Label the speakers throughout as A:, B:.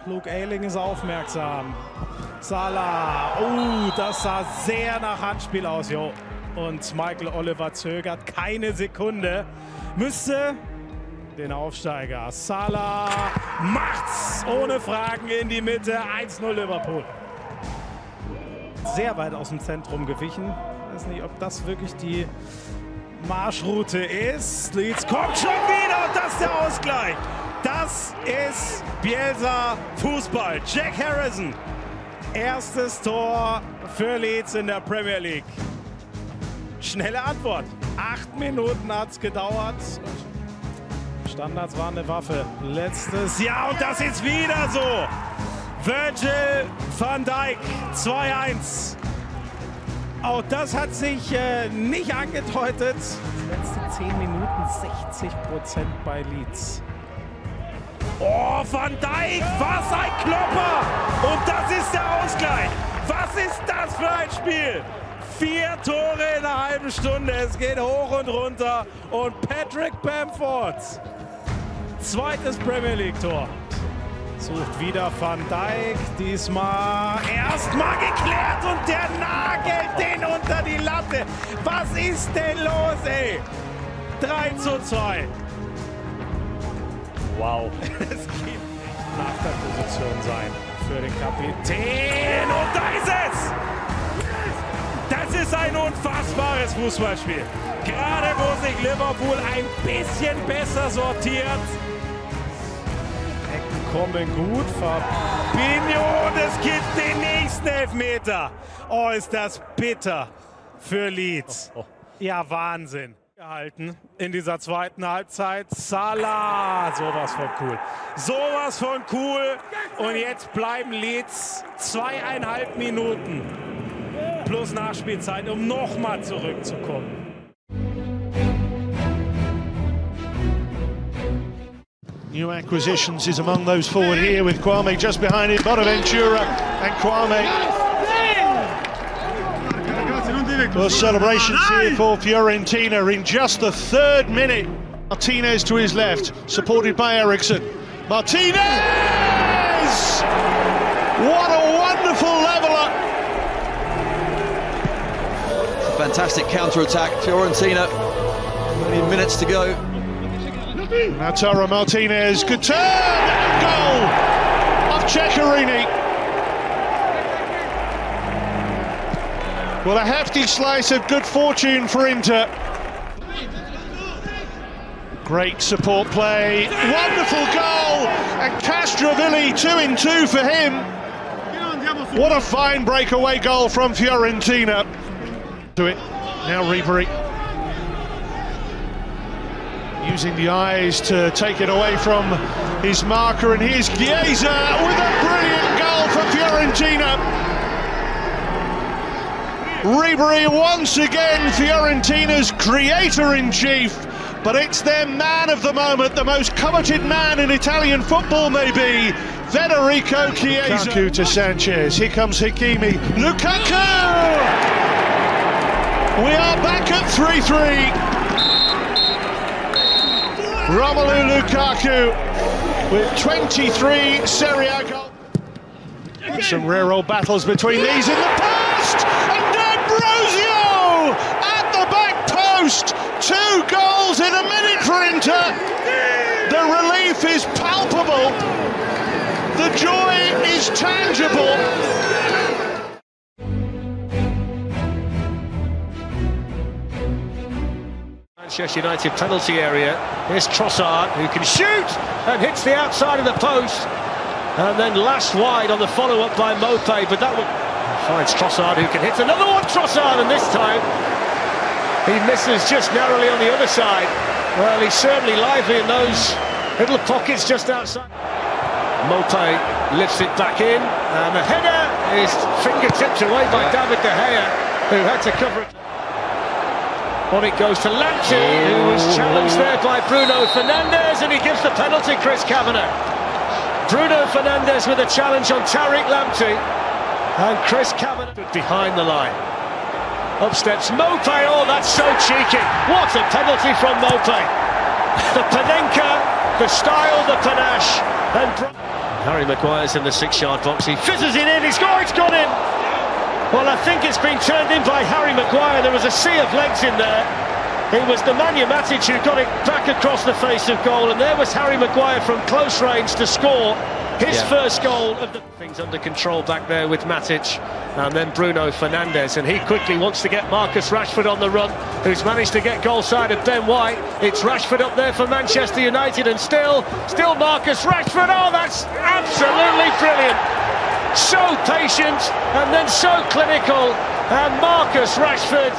A: Luke Ayling ist aufmerksam. Salah. Das sah sehr nach Handspiel aus, jo. Und Michael Oliver zögert keine Sekunde. Müsste den Aufsteiger. Salah macht's ohne Fragen in die Mitte. 1-0 Liverpool. Sehr weit aus dem Zentrum gewichen. Ich weiß nicht, ob das wirklich die Marschroute ist. Leeds kommt schon wieder und das ist der Ausgleich. Das ist Bielsa Fußball. Jack Harrison. Erstes Tor für Leeds in der Premier League. Schnelle Antwort. 8 Minuten hat es gedauert. Standards waren eine Waffe. Letztes Jahr und das ist wieder so. Virgil van Dijk 2-1. Auch das hat sich nicht angedeutet. Letzte 10 Minuten 60% bei Leeds. Oh, Van Dijk, was ein Klopper! Und das ist der Ausgleich. Was ist das für ein Spiel? 4 Tore in einer halben Stunde. Es geht hoch und runter. Und Patrick Bamford, zweites Premier League-Tor. Sucht wieder Van Dijk, diesmal erstmal geklärt und der nagelt den unter die Latte. Was ist denn los, ey? 3:2. Wow. Es geht nicht nach der Position sein für den Kapitän. Und da ist es! Das ist ein unfassbares Fußballspiel. Gerade wo sich Liverpool ein bisschen besser sortiert. Ecken kommen gut. Fabinho und es gibt den nächsten Elfmeter. Oh, ist das bitter für Leeds. Ja, Wahnsinn. Gehalten in dieser zweiten Halbzeit. Salah, sowas von cool. Sowas von cool. Und jetzt bleiben Leeds 2,5 Minuten plus Nachspielzeit, um nochmal zurückzukommen.
B: New acquisitions is among those forward here with Kwame just behind it. Bonaventura and Kwame. Well, celebrations here for Fiorentina in just the 3rd minute. Martinez to his left, supported by Eriksson. Martinez! What a wonderful leveller!
C: Fantastic counter-attack, Fiorentina. Only minutes to go.
B: Lautaro Martinez, good turn! And goal of Ceccherini. Well, a hefty slice of good fortune for Inter. Great support play, wonderful goal, and Castrovilli 2-2 for him. What a fine breakaway goal from Fiorentina. To it, now Ribery. Using the eyes to take it away from his marker, and here's Chiesa with a brilliant goal for Fiorentina. Ribery once again Fiorentina's creator-in-chief, but it's their man of the moment, the most coveted man in Italian football maybe, Federico Chiesa. Lukaku to Sanchez, here comes Hakimi, Lukaku! We are back at 3-3. Romelu Lukaku with 23 Serie A goals. Some rare old battles between these in the past, and D'Ambrosio at the back post. 2 goals in a minute for Inter. The relief is palpable. The joy is tangible.
D: Manchester United penalty area. Here's Trossard, who can shoot and hits the outside of the post. And then lashed wide on the follow-up by Mopé, but that one finds Trossard, who can hit another one. Trossard, and this time he misses just narrowly on the other side. Well, he's certainly lively in those little pockets just outside. Mopé lifts it back in, and the header is fingertipped away by David De Gea, who had to cover it. On it goes to Lamptey, who was challenged there by Bruno Fernandes, and he gives the penalty, Chris Kavanagh. Bruno Fernandes with a challenge on Tariq Lamptey, and Chris Kavanagh behind the line. Up steps Mopé, oh that's so cheeky, what a penalty from Mopé. The Panenka, the style, the panache, and Harry Maguire's in the 6-yard box. He fizzes it in. It's gone in. Well, I think it's been turned in by Harry Maguire. There was a sea of legs in there. It was the Matic who got it back across the face of goal, and there was Harry Maguire from close range to score his first goal of the... Things under control back there with Matic, and then Bruno Fernandes, and he quickly wants to get Marcus Rashford on the run, who's managed to get goal side of Ben White. It's Rashford up there for Manchester United, and still Marcus Rashford. Oh, that's absolutely brilliant. So patient and then so clinical, and Marcus Rashford.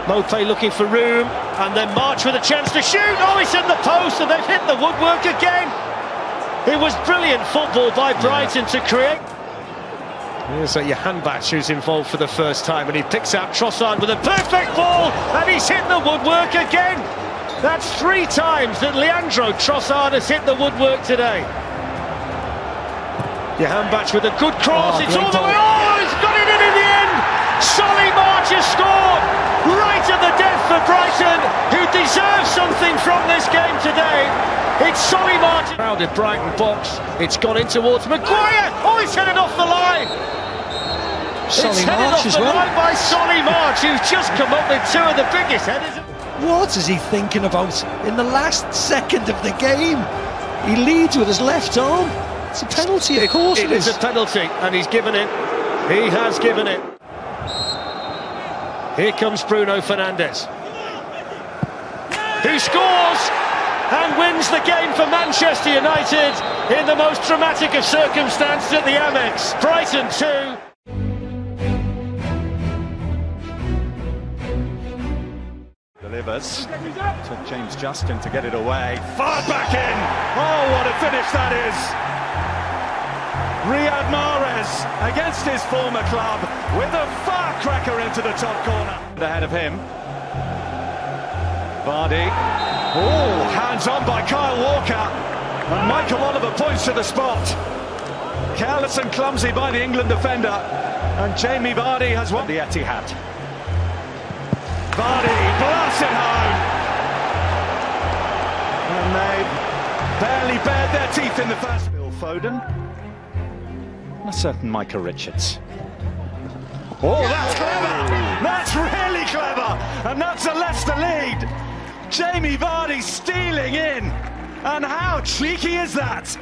D: Mopé looking for room, and then March with a chance to shoot. Oh, it's in the post, and they've hit the woodwork again. It was brilliant football by Brighton to create. Here's Jahanbakhsh who's involved for the first time, and he picks out Trossard with a perfect ball, and he's hit the woodwork again. That's 3 times that Leandro Trossard has hit the woodwork today. Jahanbakhsh with a good cross. It's all the way. Oh, he's got it in the end. Solly March has scored right at the death for Brighton, who deserve something from this game today. It's Solly March. Crowded Brighton box. It's gone in towards Maguire. Oh, he's headed off the line.
E: Solly March as well.
D: Line by Solly March, who's just come up with 2 of the biggest headers.
E: What is he thinking about in the last second of the game? He leads with his left arm. It's a penalty, of course it is.
D: It is a penalty, and he's given it. He has given it. Here comes Bruno Fernandes, who scores and wins the game for Manchester United in the most dramatic of circumstances at the Amex. Brighton 2.
A: Delivers to James Justin to get it away. Far back in. Oh, what a finish that is. Riyad Mahrez against his former club with a firecracker into the top corner. Ahead of him. Vardy. Oh, hands on by Kyle Walker. And Michael Oliver points to the spot. Careless and clumsy by the England defender. And Jamie Vardy has won the Etihad. Vardy blasts it home. And they barely bared their teeth in the first. Phil Foden. And a certain Micah Richards. Oh, that's clever! That's really clever! And that's a Leicester lead! Jamie Vardy stealing in! And how cheeky is that?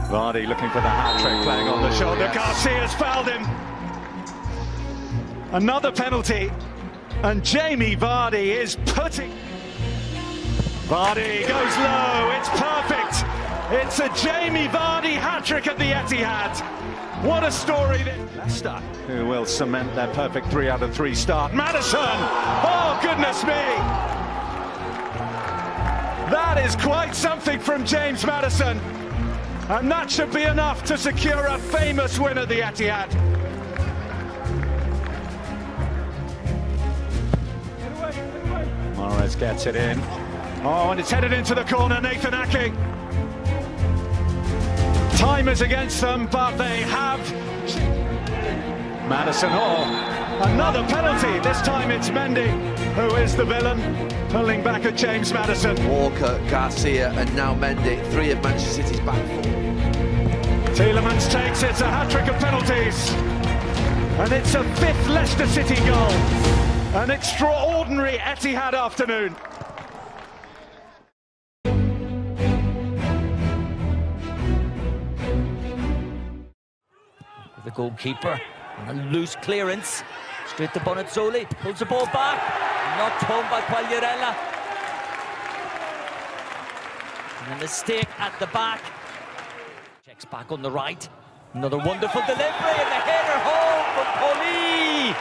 A: Vardy looking for the hat-trick, playing on the shoulder. Garcia's fouled him. Another penalty. And Jamie Vardy is putting... Vardy goes low, it's perfect! It's a Jamie Vardy hat-trick at the Etihad. What a story this. Leicester, who will cement their perfect 3 out of 3 start. Maddison! Oh, goodness me! That is quite something from James Maddison. And that should be enough to secure a famous win at the Etihad. Mahrez gets it in. Oh, and it's headed into the corner, Nathan Ake. Time is against them, but they have... Maddison, another penalty. This time it's Mendy, who is the villain, pulling back at James Maddison.
F: Walker, Garcia, and now Mendy, 3 of Manchester City's back 4.
A: Tielemans takes it, a hat-trick of penalties. And it's a 5th Leicester City goal. An extraordinary Etihad afternoon.
G: The goalkeeper on a loose clearance, straight to Bonazzoli, pulls the ball back, knocked home by Quagliarella. And a mistake at the back. Checks back on the right. Another wonderful delivery, and the header home from Poli.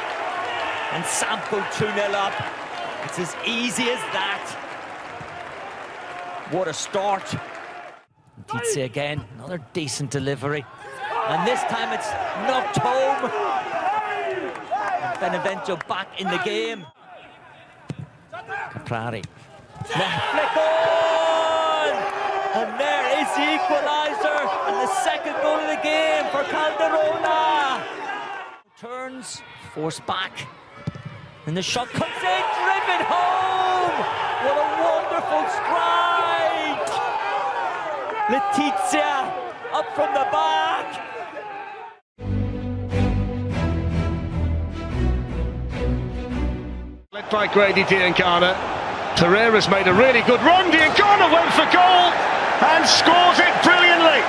G: And Sampo 2-0 up. It's as easy as that. What a start. Titze again, another decent delivery. And this time it's knocked home. And Benevento back in the game. Caprari. Flick on! And there is the equaliser. And the second goal of the game for Calderona. Turns, forced back. And the shot comes in, driven home! What a wonderful strike! Letizia up from the back.
D: Led by Grady Diangana. Pereira's made a really good run. Diangana went for goal and scores it brilliantly.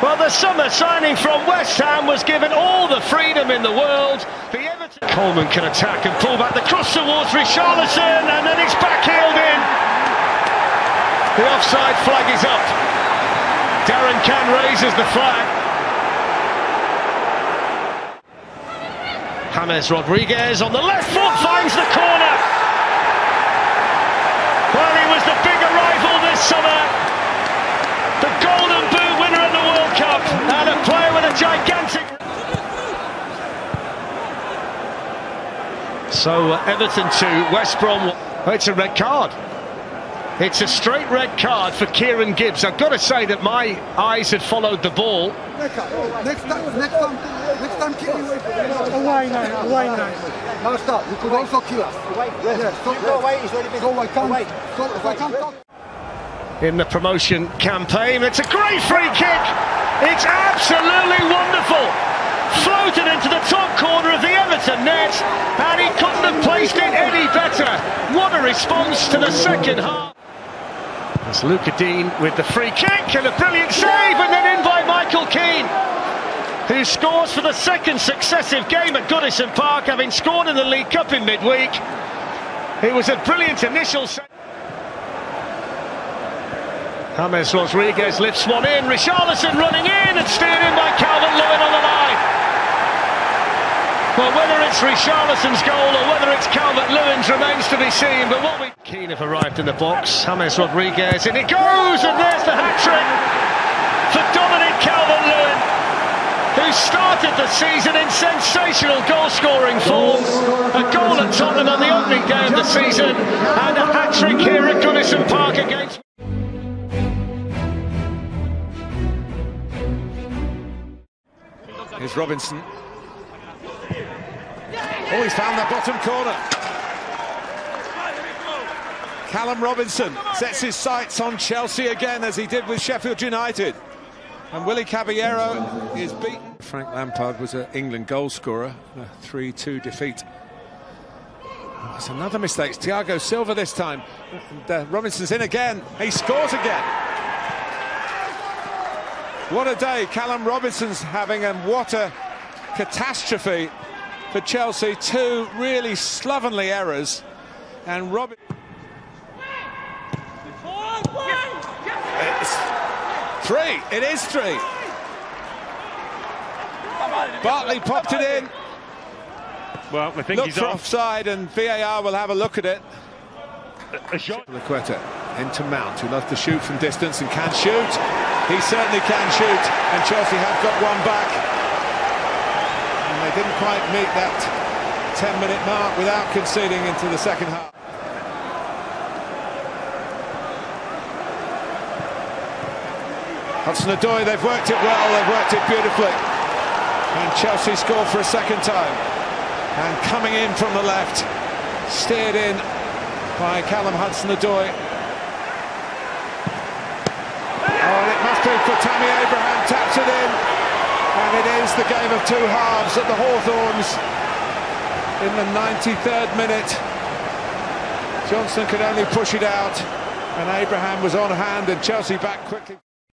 D: Well, the summer signing from West Ham was given all the freedom in the world. Coleman can attack and pull back the cross towards Richarlison, and then it's backheeled in. The offside flag is up. Darren Can raises the flag. James Rodriguez on the left foot finds the corner. Well, he was the big arrival this summer. The Golden Boot winner of the World Cup, and a player with a gigantic... So Everton 2, West Brom... Oh, it's a red card. It's a straight red card for Kieran Gibbs. I've got to say that my eyes had followed the ball.
H: Next time keep me away now. No, stop. You could also kill us. Yes, go away. He's already been... So I can't talk.
D: In the promotion campaign, it's a great free kick. It's absolutely wonderful. Floated into the top corner of the Everton net, and he couldn't have placed it any better. What a response to the second half. There's Luca Dean with the free kick and a brilliant save, and then in by Michael Keane, who scores for the second successive game at Goodison Park, having scored in the League Cup in midweek. It was a brilliant initial save. James Rodriguez lifts one in, Richarlison running in and steered in by Calvert-Lewin on the line. Well, whether it's Richarlison's goal or whether it's Calvert-Lewin's remains to be seen, but what we... Keane have arrived in the box, James Rodriguez, and it goes, and there's the hat-trick for Dominic Calvert-Lewin, who started the season in sensational goal-scoring form. A goal at Tottenham on the opening day of the season, and a hat-trick here at Goodison Park against...
I: Here's Robinson. Oh, he's found that bottom corner. Callum Robinson sets his sights on Chelsea again, as he did with Sheffield United. And Willy Caballero is beaten. Frank Lampard was an England goal scorer, a 3-2 defeat. Oh, it's another mistake. It's Thiago Silva this time. And, Robinson's in again. He scores again. What a day Callum Robinson's having, and what a catastrophe for Chelsea. Two really slovenly errors, and it's three. It is three. Bartley popped it in.
A: Well, I think
I: looked for offside, and VAR will have a look at it.
A: A shot.
I: Laqueta into Mount, who loves to shoot from distance and can shoot. He certainly can shoot, and Chelsea have got one back. And they didn't quite meet that 10-minute mark without conceding into the second half. Hudson-Odoi, they've worked it well, they've worked it beautifully. And Chelsea score for a second time. And coming in from the left, steered in by Callum Hudson-Odoi. Oh, and it must be for Tammy Abraham, taps it in. And it is the game of two halves at the Hawthorns in the 93rd minute. Johnson could only push it out, and Abraham was on hand, and Chelsea back quickly.